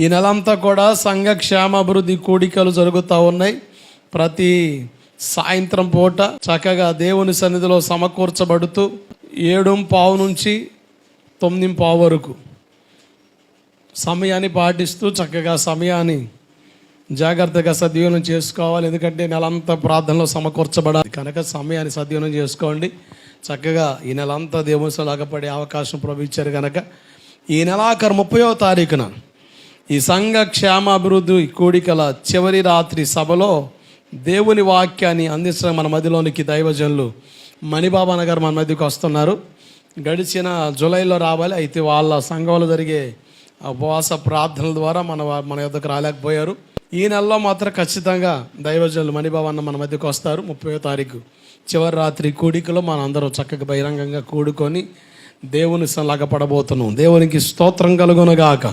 ఈ నెలంతా కూడా సంఘ క్షేమాభివృద్ధి కూడికలు జరుగుతూ ఉన్నాయి. ప్రతి సాయంత్రం పూట చక్కగా దేవుని సన్నిధిలో సమకూర్చబడుతూ 7:15 నుంచి 9:15 వరకు సమయాన్ని పాటిస్తూ చక్కగా సమయాన్ని జాగ్రత్తగా సద్వినియోగం చేసుకోవాలి. ఎందుకంటే నెలంతా ప్రార్థనలో సమకూర్చబడాలి కనుక సమయాన్ని సద్వినియోగం చేసుకోండి. చక్కగా ఈ నెలంతా దేవుని లాగపడే అవకాశం ప్రభు ఇచ్చారు కనుక ఈ నెలాఖరు 30వ తారీఖున ఈ సంఘ క్షేమాభివృద్ధి కూడికల చివరి రాత్రి సభలో దేవుని వాక్యాన్ని అందించడం మన మధ్యలోనికి దైవజనులు మణిబాబా గారు మన మధ్యకి వస్తున్నారు. గడిచిన జూలైలో రావాలి, అయితే వాళ్ళ సంఘంలో జరిగే ఉపవాస ప్రార్థనల ద్వారా మన యొద్దకు రాలేకపోయారు. ఈ నెలలో మాత్రం ఖచ్చితంగా దైవజనులు మణిబాబా అన్న మన మధ్యకు వస్తారు. 30వ తారీఖు చివరి రాత్రి కూడికలో మనం అందరం చక్కగా బహిరంగంగా కూడుకొని దేవుని లాగపడబోతున్నాం. దేవునికి స్తోత్రం కలుగునుగాక.